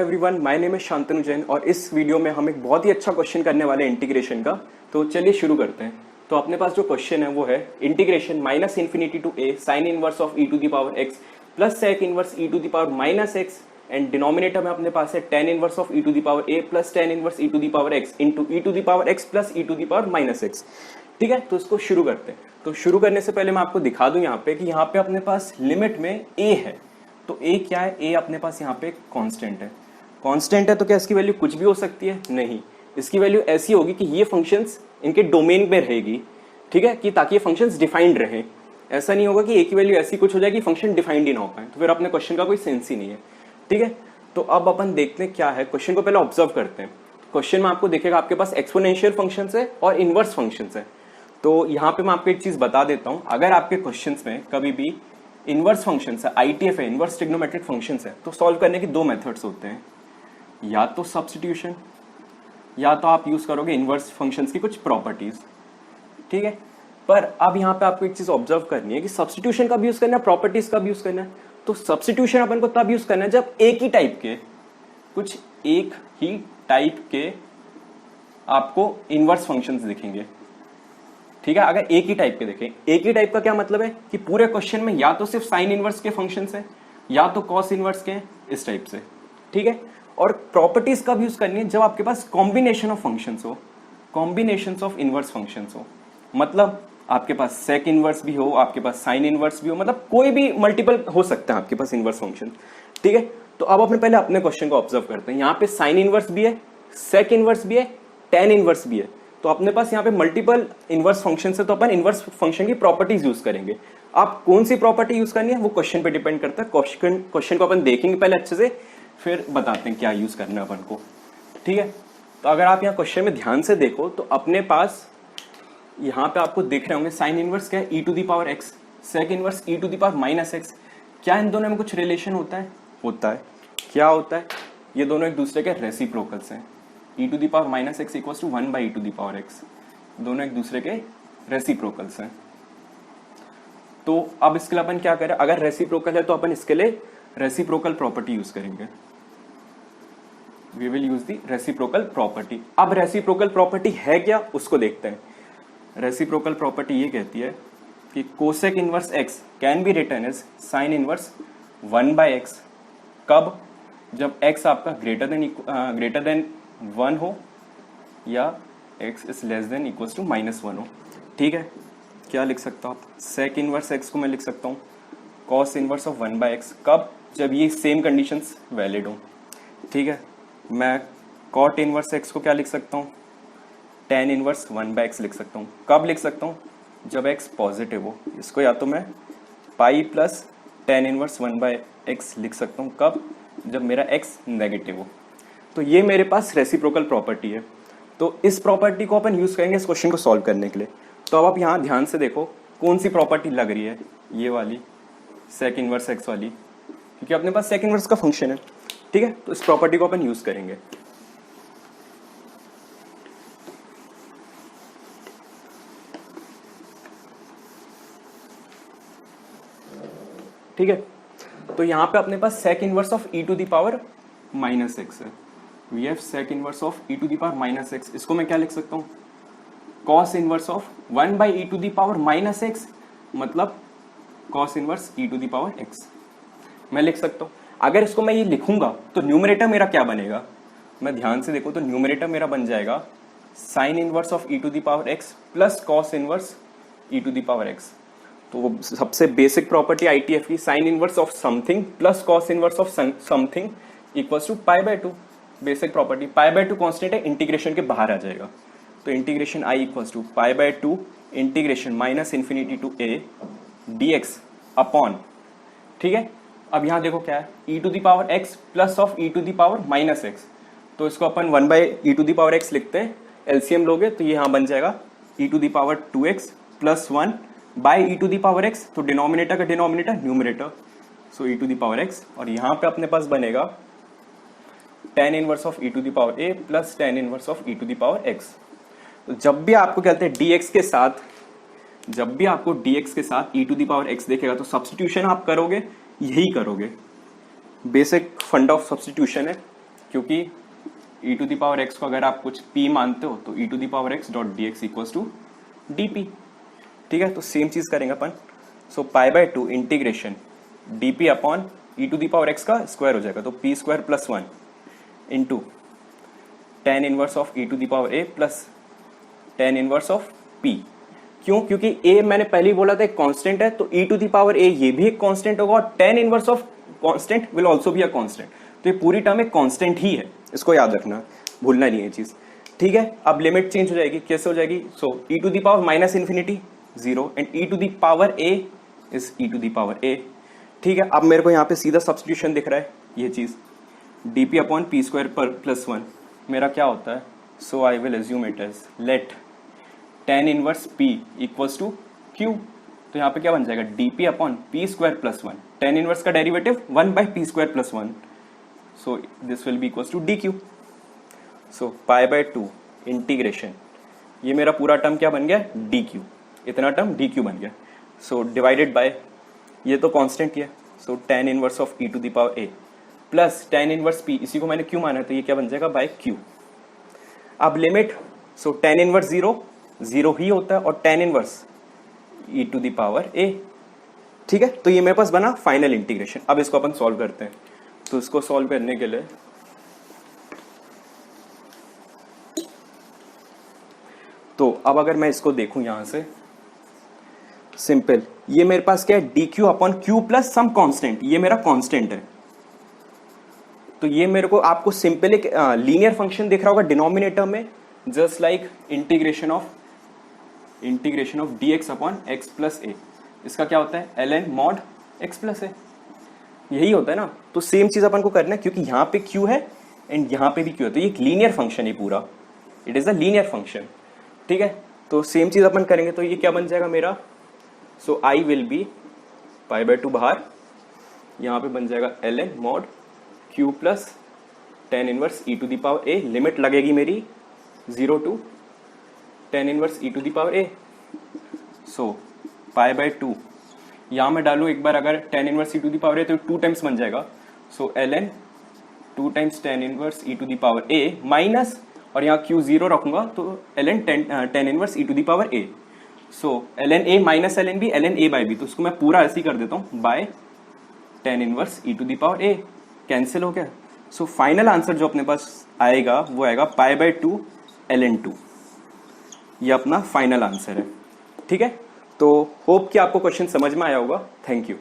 Everyone, my name है शांतनु जैन और इस वीडियो में हम एक बहुत ही अच्छा क्वेश्चन करने वाले हैं इंटीग्रेशन का। तो चलिए शुरू करते हैं। तो अपने पास जो क्वेश्चन है वो है integration minus infinity to a sine inverse of e to the power x plus sec inverse e to the power minus x and denominator में अपने पास है tan inverse of e to the power a plus tan inverse e to the power x into e to the power x plus e to the power minus x. ठीक है, तो इसको शुरू करते हैं। तो शुरू करने से पहले मैं आपको दिखा दूं यहाँ पे कि यहाँ पे अपने पास लिमिट में ए है। तो ए क्या है? ए अपने पास यहाँ पे कांस्टेंट है। कांस्टेंट है तो क्या इसकी वैल्यू कुछ भी हो सकती है? नहीं, इसकी वैल्यू ऐसी होगी कि ये फंक्शंस इनके डोमेन पे रहेगी। ठीक है, कि ताकि ये फंक्शंस डिफाइंड रहे। ऐसा नहीं होगा कि ए की वैल्यू ऐसी कुछ हो जाएगी फंक्शन डिफाइंड ही ना हो पाए, तो फिर अपने क्वेश्चन का कोई सेंस ही नहीं है। ठीक है, तो अब अपन देखते हैं क्या है। क्वेश्चन को पहले ऑब्जर्व करते हैं। क्वेश्चन में आपको दिखेगा आपके पास एक्सपोनेंशियल फंक्शंस है और इनवर्स फंक्शंस है। तो यहाँ पे मैं आपको एक चीज बता देता हूँ, अगर आपके क्वेश्चंस में कभी भी इनवर्स फंक्शंस है, आईटीएफ है, इनवर्स ट्रिग्नोमेट्रिक फंक्शंस है, तो सॉल्व करने के दो मेथड्स होते हैं, या तो सब्स्टिट्यूशन या तो आप यूज करोगे इनवर्स फंक्शंस की कुछ प्रॉपर्टीज। ठीक है, पर अब यहाँ पे आपको एक चीज ऑब्जर्व करनी है कि सब्स्टिट्यूशन कब यूज करना है, प्रॉपर्टीज कब यूज करना है। तो सब्स्टिट्यूशन अपन को तब यूज करना है जब एक ही टाइप के आपको इनवर्स फंक्शंस दिखेंगे। ठीक है, अगर एक ही टाइप के देखें, एक ही टाइप का क्या मतलब है कि पूरे क्वेश्चन में या तो सिर्फ साइन इनवर्स के फंक्शंस हैं या तो कॉस इनवर्स के, इस टाइप से। ठीक है, और प्रॉपर्टीज कब यूज करनी है? जब आपके पास कॉम्बिनेशन ऑफ फंक्शंस हो, कॉम्बिनेशंस ऑफ इनवर्स फंक्शंस हो। मतलब आपके पास सेक इनवर्स भी हो, आपके पास साइन इनवर्स भी हो, मतलब कोई भी मल्टीपल हो सकता है आपके पास इनवर्स फंक्शन। ठीक है, तो अब अपन पहले अपने क्वेश्चन को ऑब्जर्व करते हैं। यहाँ पे साइन इनवर्स भी है, सेक इनवर्स भी है, टेन इनवर्स भी है। तो अपने पास यहाँ पे मल्टीपल इनवर्स फंक्शन है, तो अपन इनवर्स फंक्शन की प्रॉपर्टीज यूज करेंगे। आप कौन सी प्रॉपर्टी यूज करनी है वो क्वेश्चन पे डिपेंड करता है। क्वेश्चन को अपन देखेंगे पहले अच्छे से, फिर बताते हैं क्या यूज करना है अपन को। ठीक है, तो अगर आप यहाँ क्वेश्चन में ध्यान से देखो तो अपने पास यहाँ पे आपको दिख रहे होंगे साइन इनवर्स क्या है, e to the power x, sec inverse e to the power minus x. क्या इन दोनों में कुछ रिलेशन होता है? होता है। क्या होता है? ये दोनों एक दूसरे के रेसिप्रोकल्स हैं। E to the power minus x equals to 1 by e to the power x, दोनों एक दूसरे के रेसिप्रोकल्स हैं। तो अब इसके लिए अपन क्या करें? अगर रेसिप्रोकल है तो अपन इसके लिए रेसिप्रोकल प्रॉपर्टी यूज करेंगे। We will use the reciprocal property. अब रेसिप्रोकल प्रॉपर्टी है क्या उसको देखते हैं। रेसिप्रोकल प्रॉपर्टी ये कहती है कि cosec inverse x can be written as sine inverse 1 by x. कब? जब एक्स आपका ग्रेटर देन 1 हो या x is less than equals to -1 हो। ठीक है, क्या लिख सकता हूँ? सेक इनवर्स x को मैं लिख सकता हूँ cos inverse of 1 by x. कब? जब ये सेम कंडीशंस वैलिड हो। ठीक है, मैं कॉट इनवर्स x को क्या लिख सकता हूँ? टेन इनवर्स 1 बाय एक्स लिख सकता हूँ। कब लिख सकता हूँ? जब x पॉजिटिव हो। इसको या तो मैं pi plus tan inverse 1 by x लिख सकता हूँ। कब? जब मेरा x नेगेटिव हो। तो ये मेरे पास रेसिप्रोकल प्रॉपर्टी है। तो इस प्रॉपर्टी को अपन यूज करेंगे इस क्वेश्चन को सॉल्व करने के लिए। तो अब आप यहाँ ध्यान से देखो कौन सी प्रॉपर्टी लग रही है, ये वाली सेक इनवर्स एक्स वाली, क्योंकि अपने पास सेक इनवर्स का फंक्शन है। ठीक है, तो इस प्रॉपर्टी को अपन यूज करेंगे। ठीक है, तो यहाँ पे अपने पास sec inverse of e to the power minus x है। We have sec inverse of e to the power minus x. इसको मैं क्या लिख सकता हूँ? Cos inverse of 1 by e to the power minus x, मतलब cos inverse e to the power x मैं लिख सकता हूँ। अगर इसको मैं ये लिखूंगा तो न्यूमरेटर मेरा क्या बनेगा? मैं ध्यान से देखो तो न्यूमरेटर मेरा बन जाएगा sine inverse of e to the power x plus cos inverse e to the power x. तो सबसे बेसिक प्रॉपर्टी आईटीएफ की, sine inverse of something plus cos inverse of something equals to pi by 2। Basic property pi by 2 constant है, integration के बाहर आ जाएगा। तो integration I equals to pi by 2 integration minus infinity to a d x upon. ठीक है, अब यहाँ देखो क्या है, e to the power x plus of e to the power minus x. तो इसको अपन 1 by e to the power x लिखते हैं। एलसीएम लोगे तो ये यहाँ बन जाएगा e to the power 2x plus 1 by e to the power x. तो डिनोमिनेटर का denominator numerator, so e to the power x. और यहाँ पे अपने पास बनेगा tan inverse of e to the power a plus tan inverse of e to the power x. तो जब भी आपको कहते हैं dx के साथ, जब भी आपको dx के साथ e to the power x देखेगा तो सब्स्टिट्यूशन आप करोगे, यही करोगे। बेसिक फंड ऑफ सब्स्टिट्यूशन है। क्योंकि e to the power x को अगर आप कुछ पी मानते हो तो e to the power x dot d x equals to d p. ठीक है, तो सेम चीज करेंगे अपन। So pi by 2 integration d p upon e to the power x का स्क्वायर हो जाएगा, तो p square plus 1 into tan inverse of e to the power a plus tan inverse of P. क्यों? क्योंकि ए मैंने पहले ही बोला था एक कांस्टेंट है, तो ई टू द पावर ए ये भी एक कांस्टेंट होगा और tan inverse of constant will also be a constant, तो ये पूरी टर्म एक कांस्टेंट ही है, इसको याद रखना, भूलना नहीं है चीज। ठीक है, अब लिमिट चेंज हो जाएगी, कैसे हो जाएगी? So e to the power minus infinity 0 and e to the power a is e to the power a. ठीक है, अब मेरे को यहाँ पे सीधा सब्स्टिट्यूशन दिख रहा है, ये चीज dp अपॉन पी स्क्वायर पर प्लस 1 मेरा क्या होता है? So I will assume it as let tan inverse p equals to q। तो यहाँ पे क्या बन जाएगा? dp upon p square plus 1, tan inverse का derivative 1 by p square plus 1, so this will be equals to dq। So pi by 2 integration, ये मेरा पूरा टर्म क्या बन गया? dq, इतना टर्म dq बन गया। सो डिवाइडेड बाय, ये तो कांस्टेंट ही है, so tan inverse of e to the power a plus tan inverse p, इसी को मैंने क्यू माना है, तो ये क्या बन जाएगा? By q. अब लिमिट, सो टेन इनवर्स 0 ही होता है और tan inverse e to the power a. ठीक है, तो ये मेरे पास बना फाइनल इंटीग्रेशन। अब इसको अपन सॉल्व करते हैं, तो इसको सॉल्व करने के लिए तो अब अगर मैं इसको देखूं यहां से सिंपल, ये मेरे पास क्या है? D q upon q plus some constant, ये मेरा कांस्टेंट है। तो ये मेरे को, आपको सिंपल एक लीनियर फंक्शन दिख रहा होगा डिनोमिनेटर में, just like integration of d x upon x plus a. इसका क्या होता है? L n mod x plus a, यही होता है ना। तो सेम चीज अपन को करना है, क्योंकि यहाँ पे क्यू है एंड यहाँ पे भी क्यू है, तो ये एक लीनियर फंक्शन है पूरा, it is a linear function. ठीक है, तो सेम चीज अपन करेंगे, तो ये क्या बन जाएगा मेरा? So I will be pi by 2 बाहर, यहाँ पे बन जाएगा l n mod q plus tan inverse e to the power a, limit लगेगी मेरी 0 to tan inverse e to the power a. So pi by 2, यहाँ मैं डालू एक बार, अगर tan inverse e to the power a तो 2 times बन जाएगा, so l n 2 times tan inverse e to the power a minus, और यहाँ क्यू 0 रखूंगा तो l n tan inverse e to the power a. So l n a minus l n b, l n a by b, तो उसको मैं पूरा ऐसे ही कर देता हूँ, by tan inverse e to the power a, cancel हो गया। सो फाइनल आंसर जो अपने पास आएगा वो आएगा पाई बाय 2 एल एन 2, ये अपना फाइनल आंसर है। ठीक है, तो होप कि आपको क्वेश्चन समझ में आया होगा। Thank you.